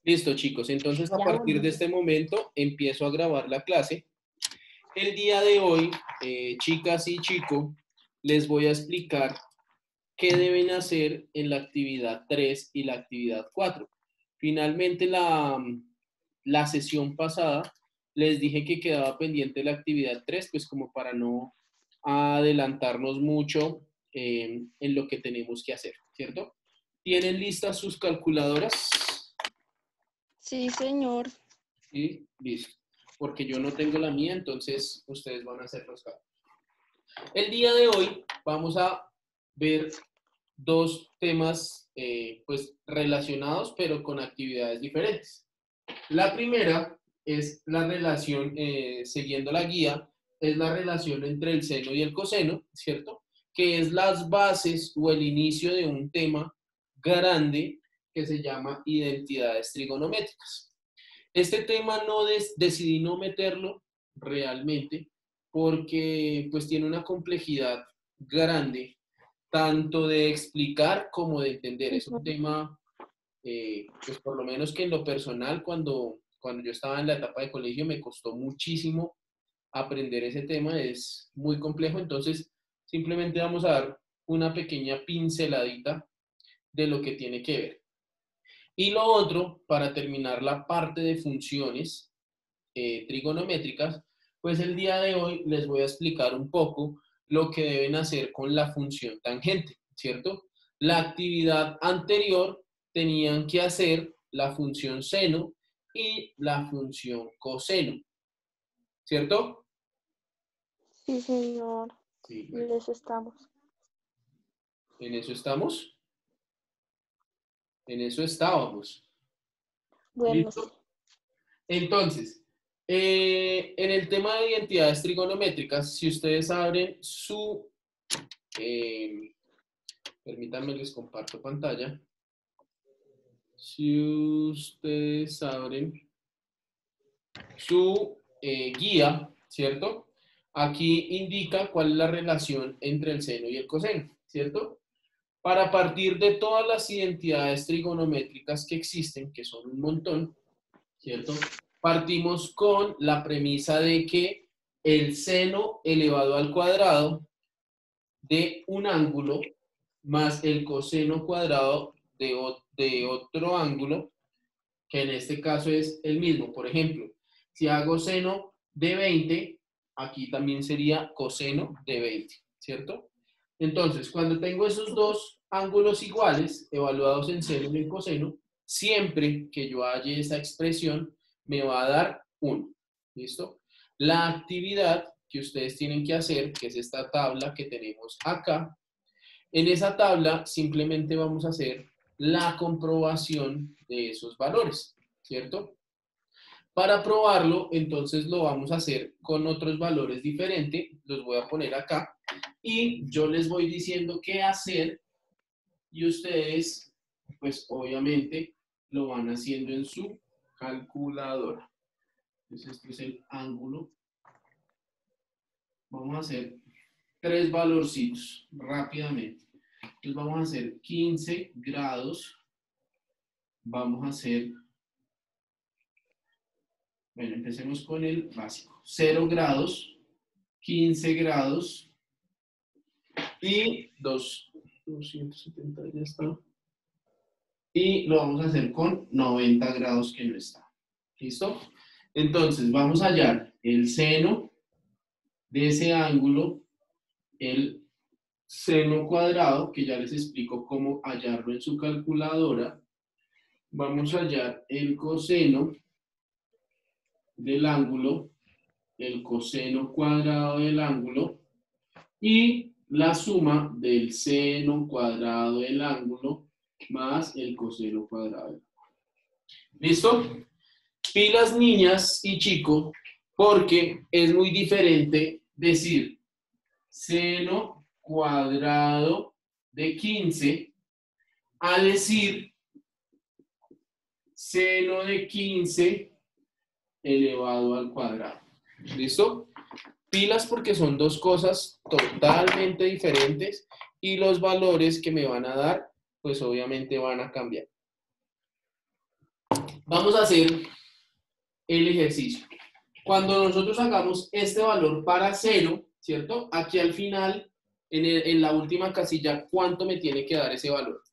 Listo, chicos. Entonces, a partir de este momento, empiezo a grabar la clase. El día de hoy, chicas y chicos, les voy a explicar qué deben hacer en la actividad 3 y la actividad 4. Finalmente, la sesión pasada, les dije que quedaba pendiente la actividad 3, pues como para no adelantarnos mucho en lo que tenemos que hacer, ¿cierto? ¿Tienen listas sus calculadoras? Sí, señor. Sí, listo. Porque yo no tengo la mía, entonces ustedes van a hacer los cálculos. El día de hoy vamos a ver dos temas pues relacionados, pero con actividades diferentes. La primera es la relación, siguiendo la guía, es la relación entre el seno y el coseno, ¿cierto? Que es las bases o el inicio de un tema grande que se llama identidades trigonométricas. Este tema decidí no meterlo realmente porque pues tiene una complejidad grande, tanto de explicar como de entender. Es un tema, pues por lo menos que en lo personal, cuando yo estaba en la etapa de colegio, me costó muchísimo aprender ese tema, es muy complejo, entonces simplemente vamos a dar una pequeña pinceladita de lo que tiene que ver. Y lo otro, para terminar la parte de funciones trigonométricas, pues el día de hoy les voy a explicar un poco lo que deben hacer con la función tangente, ¿cierto? La actividad anterior tenían que hacer la función seno y la función coseno, ¿cierto? Sí, señor. Sí, Y bueno, les estamos. en eso estamos. En eso estábamos. Bueno, sí. ¿Listo? Entonces, en el tema de identidades trigonométricas, si ustedes abren su, permítanme les comparto pantalla. Si ustedes abren su guía, ¿cierto? Aquí indica cuál es la relación entre el seno y el coseno, ¿cierto? Para partir de todas las identidades trigonométricas que existen, que son un montón, ¿cierto? Partimos con la premisa de que el seno elevado al cuadrado de un ángulo más el coseno cuadrado de otro ángulo, que en este caso es el mismo. Por ejemplo, si hago seno de 20, aquí también sería coseno de 20, ¿cierto? Entonces, cuando tengo esos dos ángulos iguales, evaluados en seno y en coseno, siempre que yo halle esa expresión, me va a dar 1. ¿Listo? La actividad que ustedes tienen que hacer, que es esta tabla que tenemos acá, en esa tabla simplemente vamos a hacer la comprobación de esos valores, ¿cierto? Para probarlo, entonces lo vamos a hacer con otros valores diferentes, los voy a poner acá, y yo les voy diciendo qué hacer, y ustedes, pues obviamente, lo van haciendo en su calculadora. Entonces, este es el ángulo. Vamos a hacer 3 valorcitos rápidamente. Entonces vamos a hacer 15 grados. Vamos a hacer, bueno, empecemos con el básico. 0 grados, 15 grados y 270, ya está. Y lo vamos a hacer con 90 grados que no está. ¿Listo? Entonces vamos a hallar el seno de ese ángulo, el seno cuadrado, que ya les explico cómo hallarlo en su calculadora. Vamos a hallar el coseno del ángulo, el coseno cuadrado del ángulo y la suma del seno cuadrado del ángulo más el coseno cuadrado del ángulo. ¿Listo? Pilas niñas y chicos, porque es muy diferente decir seno cuadrado de 15 a decir seno de 15 elevado al cuadrado. ¿Listo? Pilas porque son dos cosas totalmente diferentes y los valores que me van a dar, pues obviamente van a cambiar. Vamos a hacer el ejercicio. Cuando nosotros hagamos este valor para 0, ¿cierto? Aquí al final, en la última casilla, ¿cuánto me tiene que dar ese valor?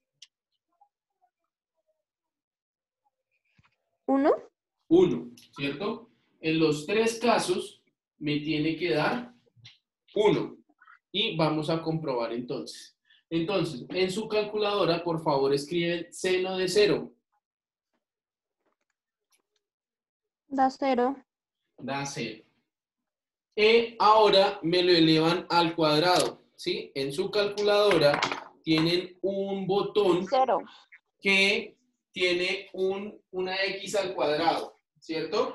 1. 1, ¿cierto? En los 3 casos, me tiene que dar 1. Y vamos a comprobar entonces. Entonces, en su calculadora, por favor, escriben seno de 0. Da 0. Da 0. Ahora me lo elevan al cuadrado, ¿sí? En su calculadora tienen un botón 0. que tiene una X al cuadrado, ¿cierto?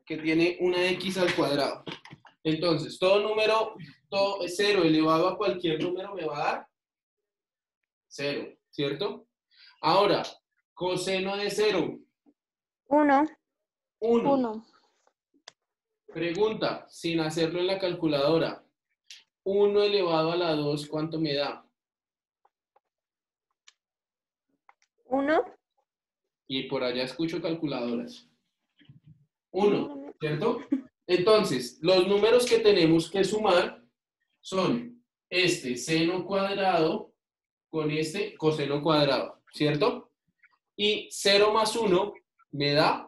Que tiene una X al cuadrado. Entonces, todo 0 elevado a cualquier número me va a dar 0, ¿cierto? Ahora, coseno de 0. 1. 1. 1. Pregunta, sin hacerlo en la calculadora. 1 elevado a la 2, ¿cuánto me da? 1. Y por allá escucho calculadoras. 1, ¿cierto? Entonces, los números que tenemos que sumar son este seno cuadrado con este coseno cuadrado, ¿cierto? Y 0 más 1 me da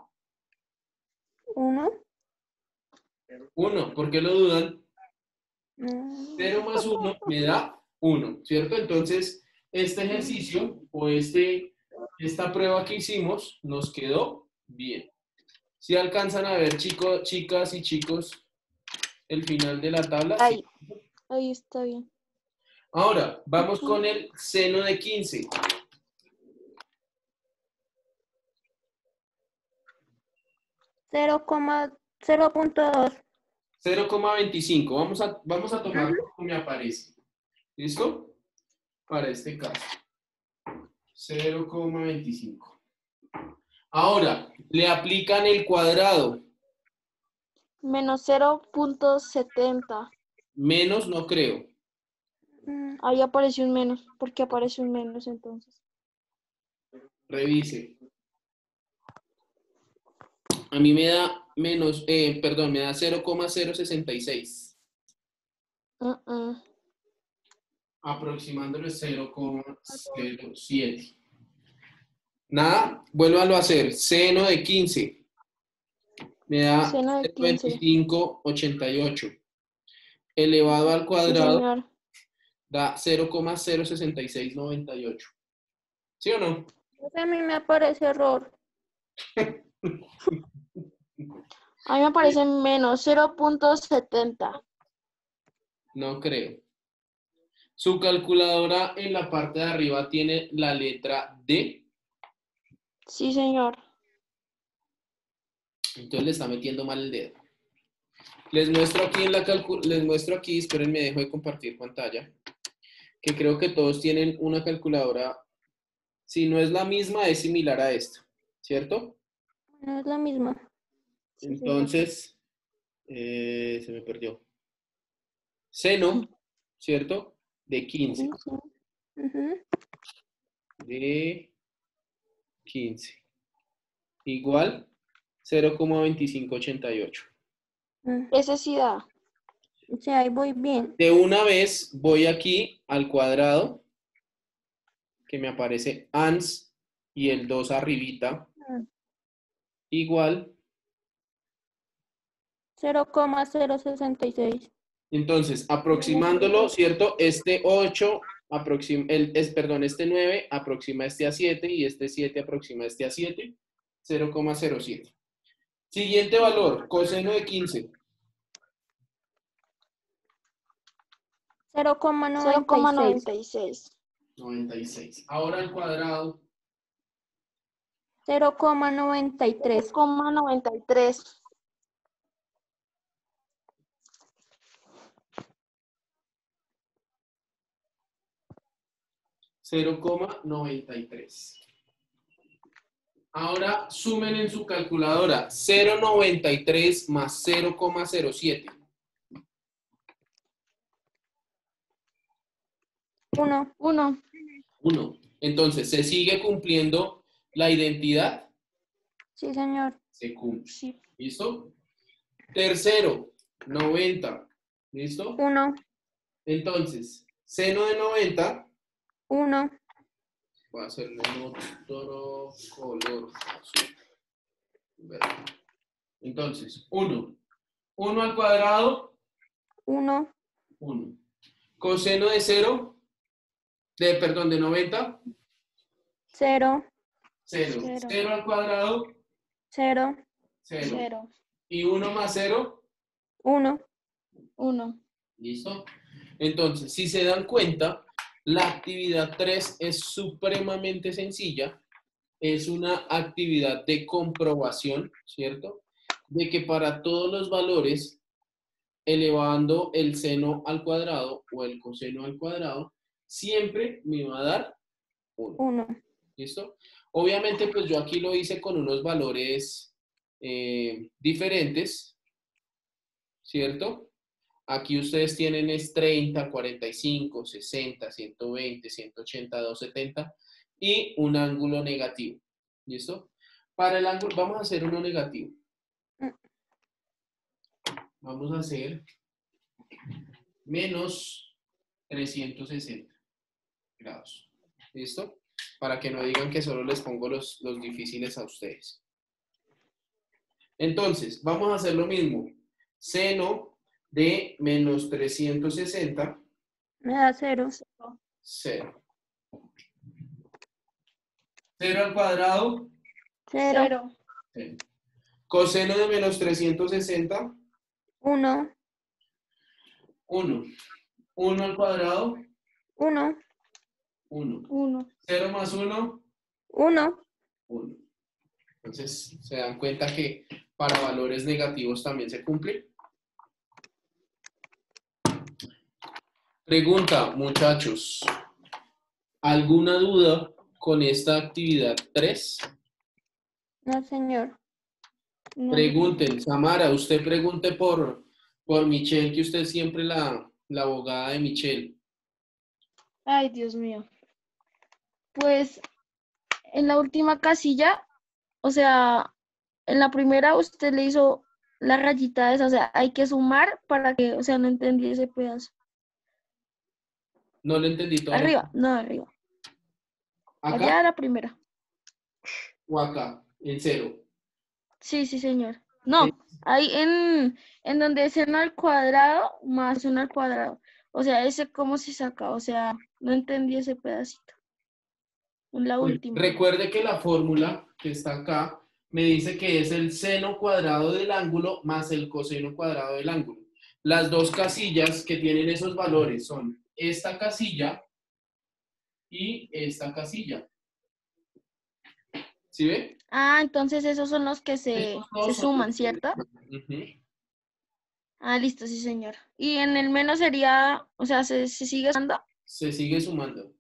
1. 1. ¿Por qué lo dudan? 0 más 1 me da 1, ¿cierto? Entonces, este ejercicio o esta prueba que hicimos nos quedó bien. Si alcanzan a ver, chicos, chicas y chicos, el final de la tabla. Ahí. Sí. Ahí está bien. Ahora, vamos con el seno de 15. 0,2. 0,25. Vamos a tomar lo que me aparece. ¿Listo? Para este caso. 0,25. Ahora, le aplican el cuadrado. Menos 0,70. Menos no creo. Ahí apareció un menos. ¿Por qué aparece un menos entonces? Revise. A mí me da menos, perdón, me da 0,066. Aproximándolo es 0,07. Nada, vuélvalo a hacer. Seno de 15. Me da Seno de 15. 0,2588. Elevado al Sí, cuadrado señor. da 0,06698. ¿Sí o no? A mí me aparece error. A mí me aparece menos 0,70. No creo. Su calculadora en la parte de arriba tiene la letra D. Sí, señor. Entonces le está metiendo mal el dedo. Les muestro aquí espérenme, dejo de compartir pantalla, que creo que todos tienen una calculadora, si no es la misma, es similar a esta, ¿cierto? No es la misma. Sí, Entonces, se me perdió. Seno, ¿cierto? De 15. señor. Sí. De 15. Igual 0,2588. Ese sí da. O sea, ahí voy bien. De una vez voy aquí al cuadrado, que me aparece ans y el 2 arribita, igual. 0,066. Entonces, aproximándolo, ¿cierto? Este 8, este 9 aproxima este a 7 y este 7 aproxima este a 7, 0,07. Siguiente valor, coseno de 15. 0,96. 96. Ahora al cuadrado, 0,93. 0,93. 0,93. Ahora sumen en su calculadora 0,93 más 0,07. 1. 1. Entonces, ¿se sigue cumpliendo la identidad? Sí, señor. Se cumple. Sí. ¿Listo? Tercero, 90. ¿Listo? 1, Entonces, seno de 90, 1, voy a hacerle en otro color azul. Verde. Entonces, 1. 1 al cuadrado, 1, 1. Coseno de 0, perdón, de 90, 0, 0. Cero. 0 al cuadrado, 0, 0. 0, Y 1 más 0, 1, 1. ¿listo? Entonces, si se dan cuenta, la actividad 3 es supremamente sencilla. Es una actividad de comprobación, ¿cierto? De que para todos los valores, elevando el seno al cuadrado o el coseno al cuadrado, siempre me va a dar 1. 1. ¿Listo? Obviamente, pues yo aquí lo hice con unos valores diferentes, ¿cierto? Aquí ustedes tienen es 30, 45, 60, 120, 180, 270 y un ángulo negativo. ¿Listo? Para el ángulo, vamos a hacer uno negativo. Vamos a hacer menos 360 grados. ¿Listo? Para que no digan que solo les pongo los difíciles a ustedes. Entonces, vamos a hacer lo mismo. Seno de menos 360, Me da 0. 0. 0 al cuadrado, 0, 0. Coseno de menos 360, 1, 1. 1 al cuadrado, 1, 1. 1, 0 más 1, 1. 1. Entonces, se dan cuenta que para valores negativos también se cumple. Pregunta, muchachos. ¿Alguna duda con esta actividad 3? No, señor. No. Pregunten, Samara, usted pregunte por Michelle, que usted es siempre la abogada de Michelle. Ay, Dios mío. Pues en la última casilla, o sea, en la primera usted le hizo la rayita esa, o sea, hay que sumar para que, o sea, no entendí ese pedazo. No le entendí todo. Arriba, no, arriba. ¿Acá Allá la primera. o acá? En 0. Sí, sí, señor. No, ahí en donde es seno al cuadrado más 1 al cuadrado. O sea, ese cómo se saca, o sea, no entendí ese pedacito. En la última. Recuerde que la fórmula que está acá me dice que es el seno cuadrado del ángulo más el coseno cuadrado del ángulo. Las dos casillas que tienen esos valores son esta casilla y esta casilla. ¿Sí ve? Ah, entonces esos son los que se Estos dos son suman, los- ¿cierto? Ujú. Ah, listo, sí, señor. Y en el menos sería, o sea, ¿se sigue sumando? Se sigue sumando.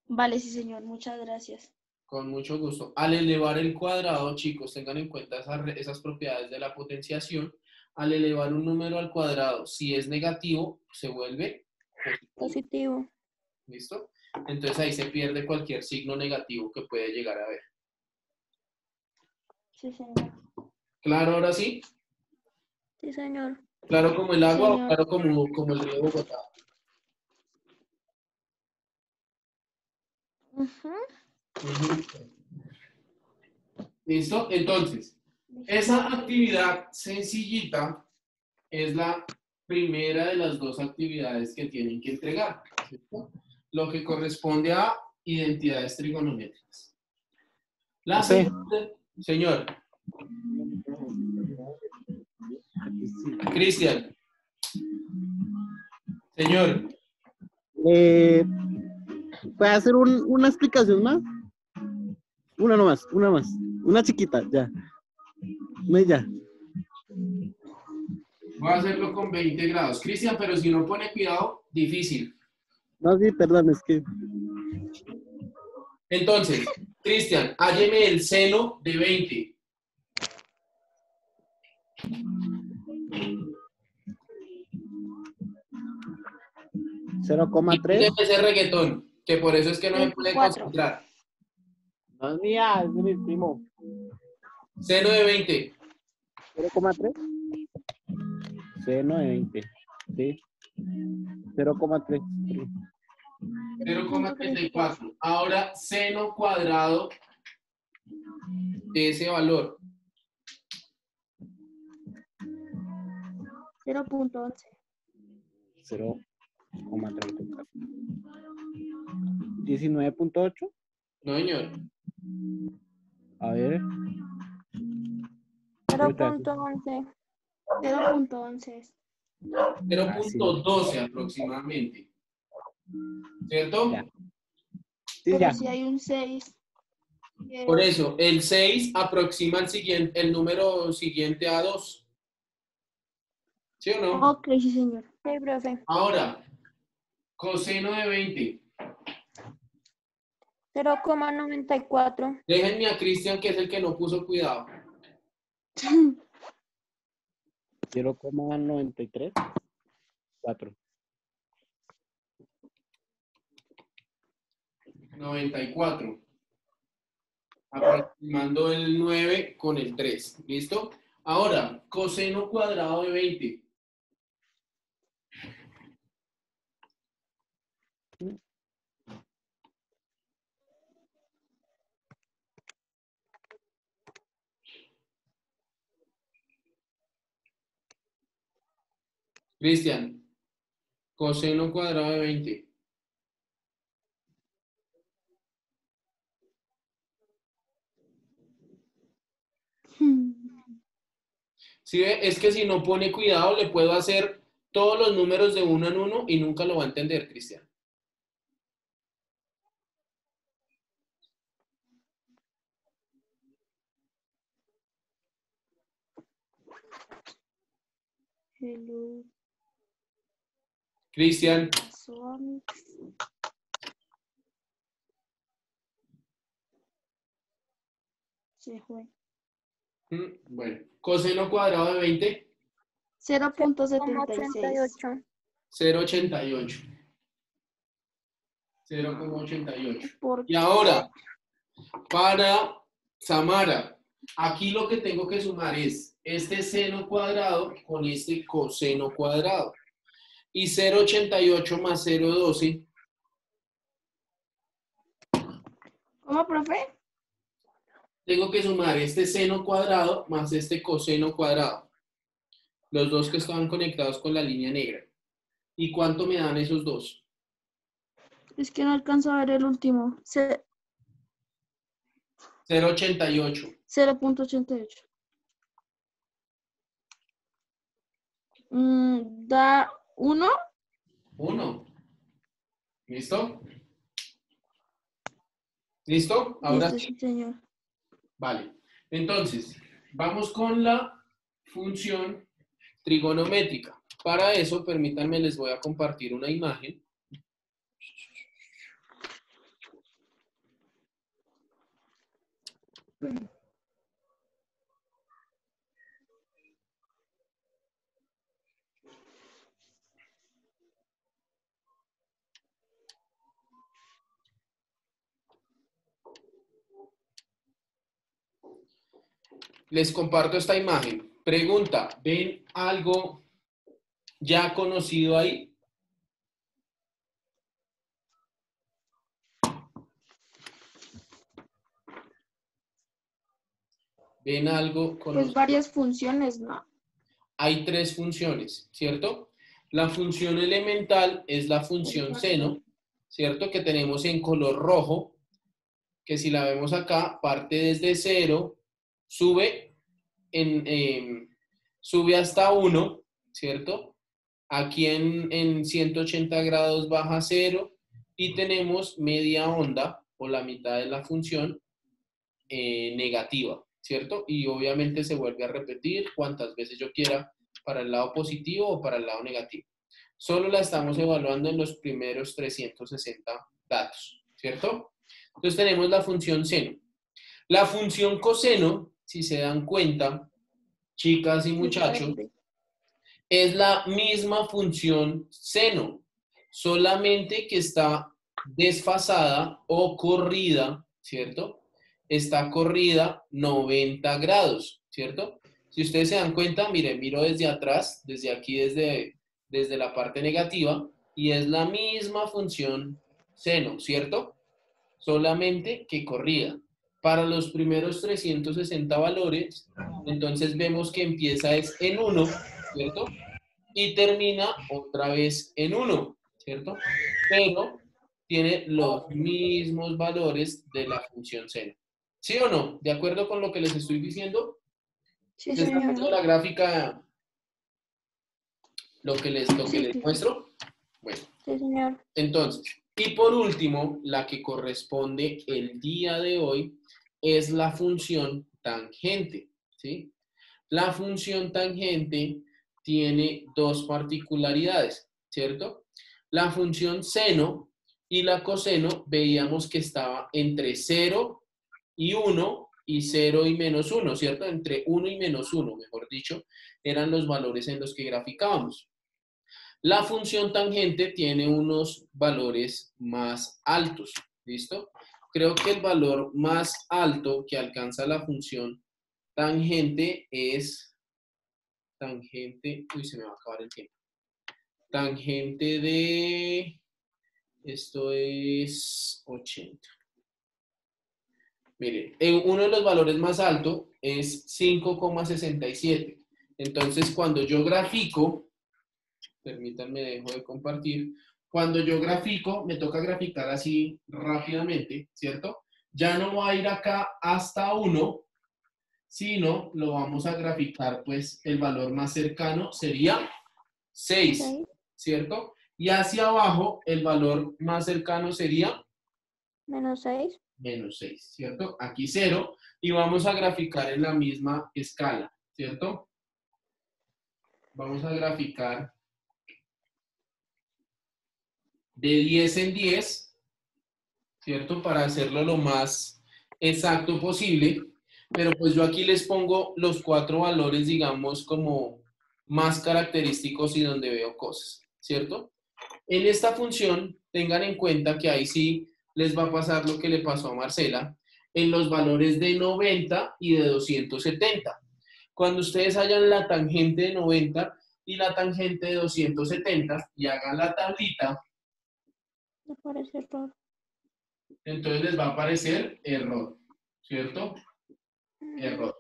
Vale, sí, señor, muchas gracias. Con mucho gusto. Al elevar el cuadrado, chicos, tengan en cuenta esas propiedades de la potenciación. Al elevar un número al cuadrado, si es negativo, se vuelve positivo. Positivo. ¿Listo? Entonces ahí se pierde cualquier signo negativo que puede llegar a haber. Sí, señor. ¿Claro ahora sí? Sí, señor. ¿Claro como el agua o Señor. claro como el río Bogotá? Ujú. Ujú. ¿Listo? Entonces, esa actividad sencillita es la primera de las dos actividades que tienen que entregar, ¿cierto? Lo que corresponde a identidades trigonométricas. La Sí. segunda, señor. Cristian. Señor. ¿Puede hacer una explicación más? Una nomás, una más. Una chiquita, ya. Ya. Voy a hacerlo con 20 grados. Cristian, pero si no pone cuidado, difícil. No, sí, perdón, es que... Entonces, Cristian, hálleme el seno de 20. Y 0,3. ese reggaetón, que por eso es que no me puede 24. concentrar. No es mía, es de mi primo. Seno de 20. 0,3. Seno de 20. Sí. 0,3. 0,34. Ahora, seno cuadrado de ese valor. 0.11. 0,34. 19.8. No, señor. A ver. 0.11. 0.11. 0.12 aproximadamente. ¿Cierto? Ya. Sí, Pero ya. si hay un 6. Por eso, el 6 aproxima el número siguiente a 2. ¿Sí o no? Ok, sí, señor. Sí, profe. Ahora, coseno de 20. 0,94. Déjenme a Cristian, que es el que no puso cuidado. 0,93. 4. 94. Aproximando el 9 con el 3. ¿Listo? Ahora, coseno cuadrado de 20. Cristian, coseno cuadrado de 20. ¿Sí ve? Es que si no pone cuidado, le puedo hacer todos los números de uno en uno y nunca lo va a entender, Cristian. Hello. Cristian, Pasó a mí. Se fue. bueno, coseno cuadrado de 20, 0.76. 0,88. 0,88. 0,88. ¿Por Y ahora, para Samara, aquí lo que tengo que sumar es este seno cuadrado con este coseno cuadrado. Y 0,88 más 0,12. ¿Cómo, profe? Tengo que sumar este seno cuadrado más este coseno cuadrado. Los dos que estaban conectados con la línea negra. ¿Y cuánto me dan esos dos? Es que no alcanzo a ver el último. 0,88. 0.88. Da 1. 1. ¿Listo? ¿Listo? Ahora Listo, sí. sí, señor. Vale. Entonces, vamos con la función trigonométrica. Para eso, permítanme, les voy a compartir una imagen. Les comparto esta imagen. Pregunta, ¿ven algo ya conocido ahí? ¿Ven algo Pues conocido? varias funciones, ¿no? Hay tres funciones, ¿cierto? La función elemental es la función seno, ¿cierto? Que tenemos en color rojo, que si la vemos acá, parte desde 0, sube, sube hasta 1, ¿cierto? Aquí en 180 grados baja a 0 y tenemos media onda o la mitad de la función negativa, ¿cierto? Y obviamente se vuelve a repetir cuantas veces yo quiera para el lado positivo o para el lado negativo. Solo la estamos evaluando en los primeros 360 datos, ¿cierto? Entonces tenemos la función seno. La función coseno, si se dan cuenta, chicas y muchachos, es la misma función seno, solamente que está desfasada o corrida, ¿cierto? está corrida 90 grados, ¿cierto? Si ustedes se dan cuenta, miren, miro desde atrás, desde aquí, desde la parte negativa, y es la misma función seno, ¿cierto? Solamente que corrida. Para los primeros 360 valores, entonces vemos que empieza es en 1, ¿cierto? Y termina otra vez en 1, ¿cierto? Pero tiene los mismos valores de la función seno. ¿Sí o no? ¿De acuerdo con lo que les estoy diciendo? Sí, ¿Se está señor. viendo la gráfica, lo que les Sí. muestro? Bueno, Sí, señor. entonces, y por último, la que corresponde el día de hoy es la función tangente, ¿sí? La función tangente tiene dos particularidades, ¿cierto? La función seno y la coseno veíamos que estaba entre 0 y 1 y 0 y menos 1, ¿cierto? Entre 1 y menos 1, mejor dicho, eran los valores en los que graficábamos. La función tangente tiene unos valores más altos, ¿listo? Creo que el valor más alto que alcanza la función tangente es tangente, uy, se me va a acabar el tiempo. Tangente de, esto es 80. Miren, uno de los valores más altos es 5,67. Entonces, cuando yo grafico, permítanme, dejo de compartir. Cuando yo grafico, me toca graficar así rápidamente, ¿cierto? Ya no va a ir acá hasta 1, sino lo vamos a graficar, pues el valor más cercano sería 6, Seis. ¿cierto? Y hacia abajo el valor más cercano sería Menos 6. menos 6, ¿cierto? Aquí 0 y vamos a graficar en la misma escala, ¿cierto? Vamos a graficar de 10 en 10, ¿cierto? Para hacerlo lo más exacto posible, pero pues yo aquí les pongo los 4 valores, digamos, como más característicos y donde veo cosas, ¿cierto? En esta función, tengan en cuenta que ahí sí les va a pasar lo que le pasó a Marcela, en los valores de 90 y de 270. Cuando ustedes hayan la tangente de 90 y la tangente de 270 y hagan la tablita, Me parece error. entonces les va a aparecer error, ¿cierto? Error.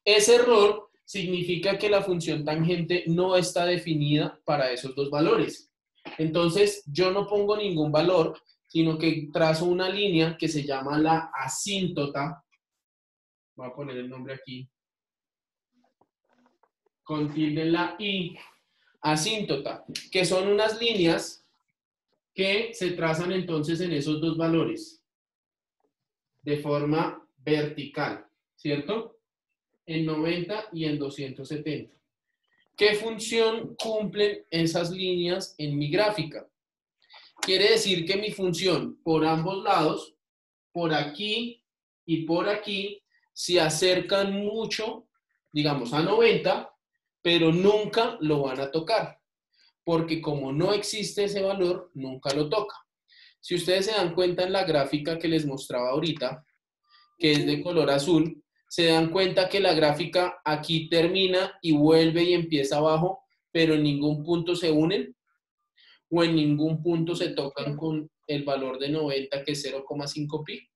Ese error significa que la función tangente no está definida para esos dos valores. Entonces, yo no pongo ningún valor, sino que trazo una línea que se llama la asíntota. Voy a poner el nombre aquí. Con tilde en la I. Asíntota, que son unas líneas que se trazan entonces en esos dos valores de forma vertical, ¿cierto? En 90 y en 270. ¿Qué función cumplen esas líneas en mi gráfica? Quiere decir que mi función por ambos lados, por aquí y por aquí, se acercan mucho, digamos, a 90, pero nunca lo van a tocar, porque como no existe ese valor, nunca lo toca. Si ustedes se dan cuenta en la gráfica que les mostraba ahorita, que es de color azul, se dan cuenta que la gráfica aquí termina y vuelve y empieza abajo, pero en ningún punto se unen o en ningún punto se tocan con el valor de 90, que es 0,5 pi.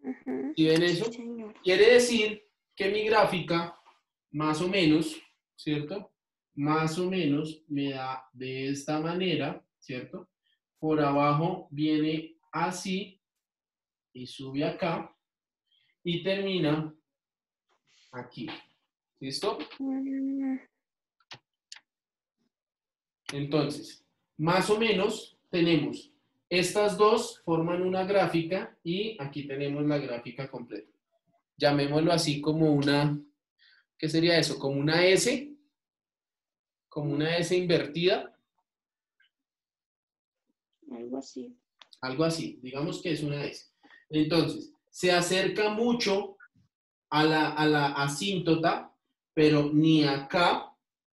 Ujú. ¿Sí ven Sí, eso? señor. Quiere decir que mi gráfica, más o menos, ¿cierto? Más o menos me da de esta manera, ¿cierto? Por abajo viene así y sube acá y termina aquí. ¿Listo? Mm, Entonces, más o menos tenemos estas dos forman una gráfica y aquí tenemos la gráfica completa. Llamémoslo así como una, ¿qué sería eso? Como una S invertida, Algo así. algo así. Digamos que es una S. Entonces, se acerca mucho a la asíntota, pero ni acá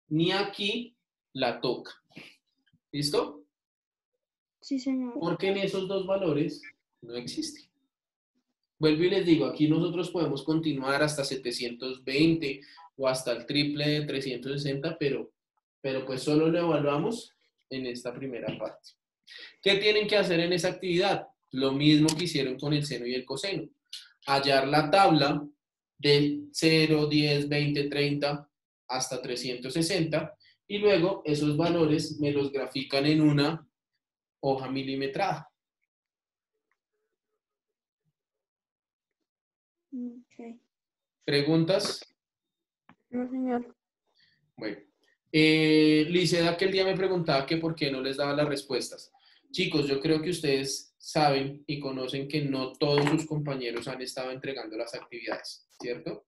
ni aquí la toca. ¿Listo? Sí, señor. Porque en esos dos valores no existe. Vuelvo y les digo, aquí nosotros podemos continuar hasta 720 o hasta el triple de 360, pero pues solo lo evaluamos en esta primera parte. ¿Qué tienen que hacer en esa actividad? Lo mismo que hicieron con el seno y el coseno. Hallar la tabla de 0, 10, 20, 30 hasta 360 y luego esos valores me los grafican en una hoja milimetrada. Ok. ¿Preguntas? No, señor. Bueno. Liceda aquel día me preguntaba que por qué no les daba las respuestas. Chicos, yo creo que ustedes saben y conocen que no todos sus compañeros han estado entregando las actividades, ¿cierto?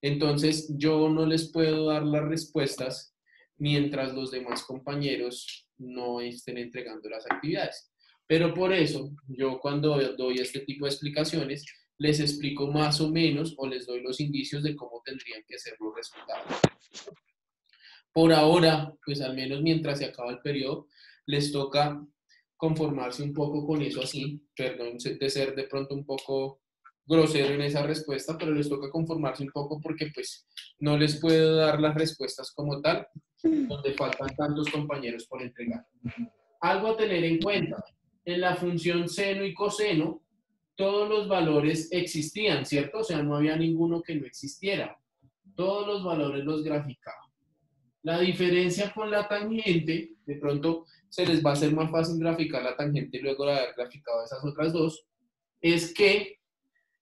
Entonces, yo no les puedo dar las respuestas mientras los demás compañeros no estén entregando las actividades. Pero por eso, yo cuando doy este tipo de explicaciones, les explico más o menos o les doy los indicios de cómo tendrían que ser los resultados. Por ahora, pues al menos mientras se acaba el periodo, les toca conformarse un poco con eso así, perdón de ser de pronto un poco grosero en esa respuesta, pero les toca conformarse un poco porque pues no les puedo dar las respuestas como tal, donde faltan tantos compañeros por entregar. Algo a tener en cuenta, en la función seno y coseno, todos los valores existían, ¿cierto? O sea, no había ninguno que no existiera. Todos los valores los graficaba. La diferencia con la tangente, de pronto se les va a hacer más fácil graficar la tangente luego de haber graficado esas otras dos, es que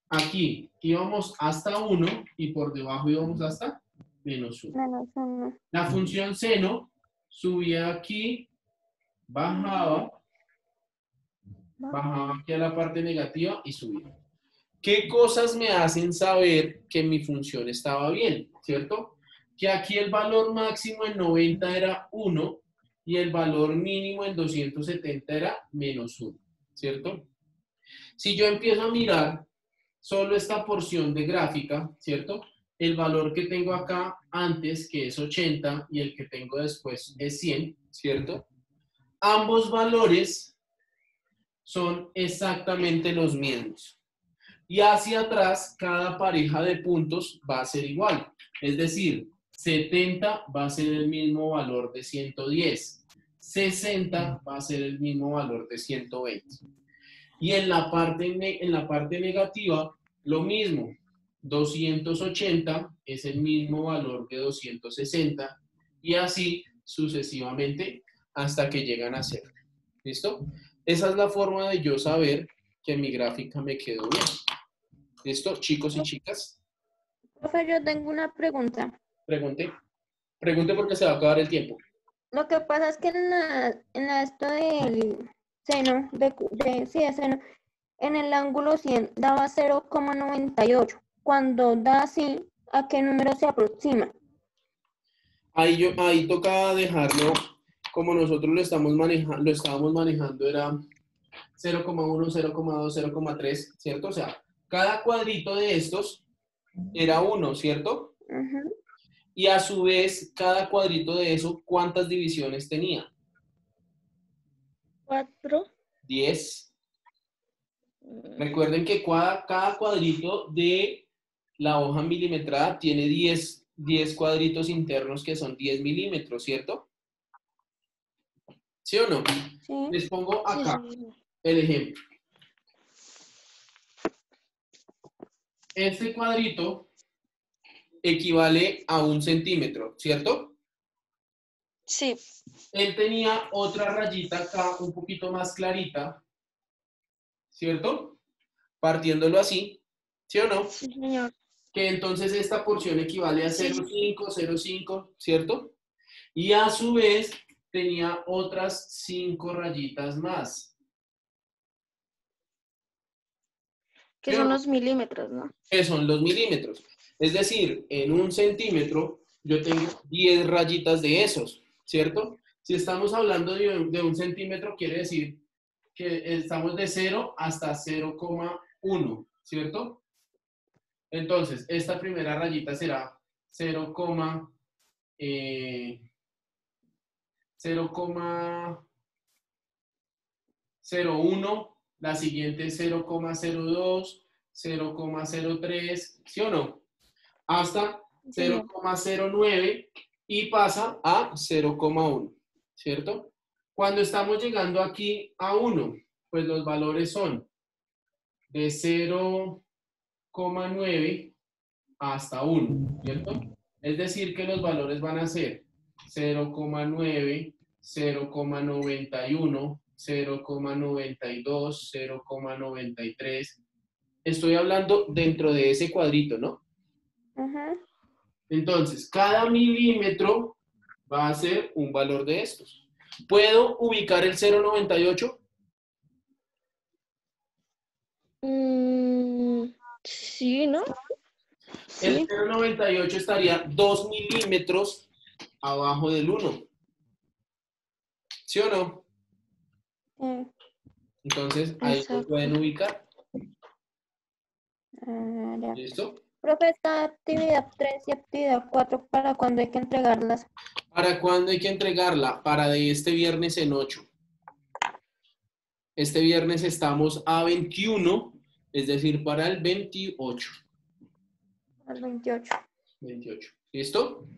aquí íbamos hasta 1 y por debajo íbamos hasta menos 1. Menos uno. La función seno subía aquí, bajaba aquí a la parte negativa y subía. ¿Qué cosas me hacen saber que mi función estaba bien? ¿Cierto? Que aquí el valor máximo en 90 era 1 y el valor mínimo en 270 era menos 1, ¿cierto? Si yo empiezo a mirar solo esta porción de gráfica, ¿cierto? El valor que tengo acá antes, que es 80, y el que tengo después es 100, ¿cierto? Ambos valores son exactamente los mismos. Y hacia atrás, cada pareja de puntos va a ser igual. Es decir, 70 va a ser el mismo valor de 110. 60 va a ser el mismo valor de 120. Y en la parte negativa, lo mismo. 280 es el mismo valor de 260. Y así sucesivamente hasta que llegan a 0. ¿Listo? Esa es la forma de yo saber que mi gráfica me quedó bien. ¿Listo, chicos y chicas? Profe, yo tengo una pregunta. Pregunte. Pregunte porque se va a acabar el tiempo. Lo que pasa es que en esto del seno, sí, de seno, en el ángulo 100 daba 0,98. Cuando da así, ¿a qué número se aproxima? Ahí toca dejarlo como nosotros lo estábamos manejando, era 0,1, 0,2, 0,3, ¿cierto? O sea, cada cuadrito de estos era 1, ¿cierto? Ujú. Y a su vez, cada cuadrito de eso, ¿cuántas divisiones tenía? 4. 10. Recuerden que cada cuadrito de la hoja milimetrada tiene 10 cuadritos internos que son 10 milímetros, ¿cierto? ¿Sí o no? Sí. Les pongo Sí, acá sí. el ejemplo. Este cuadrito equivale a 1 centímetro, ¿cierto? Sí. Él tenía otra rayita acá un poquito más clarita, ¿cierto? Partiéndolo así, ¿sí o no? Sí, señor. Que entonces esta porción equivale a Sí. 0,5, 0,5, ¿cierto? Y a su vez tenía otras 5 rayitas más. Que ¿Sí o son no? los milímetros, ¿no? Que son los milímetros. Es decir, en 1 centímetro yo tengo 10 rayitas de esos, ¿cierto? Si estamos hablando de 1 centímetro, quiere decir que estamos de 0 hasta 0,1, ¿cierto? Entonces, esta primera rayita será 0,01, la siguiente 0,02, 0,03, ¿sí o no? Hasta Sí. 0,09 y pasa a 0,1, ¿cierto? Cuando estamos llegando aquí a 1, pues los valores son de 0,9 hasta 1, ¿cierto? Es decir, que los valores van a ser 0,9, 0,91, 0,92, 0,93. Estoy hablando dentro de ese cuadrito, ¿no? Ajá. Entonces, cada milímetro va a ser un valor de estos. ¿Puedo ubicar el 0,98? Sí, ¿no? El Sí. 0,98 estaría 2 milímetros abajo del 1. ¿Sí o no? Sí. Entonces, ahí lo Exacto. pueden ubicar. Ya. ¿Listo? Profe, esta actividad 3 y actividad 4, ¿para cuándo hay que entregarlas? ¿Para cuándo hay que entregarla? Para de este viernes en 8. Este viernes estamos a 21, es decir, para el 28. Al 28. 28. ¿Listo?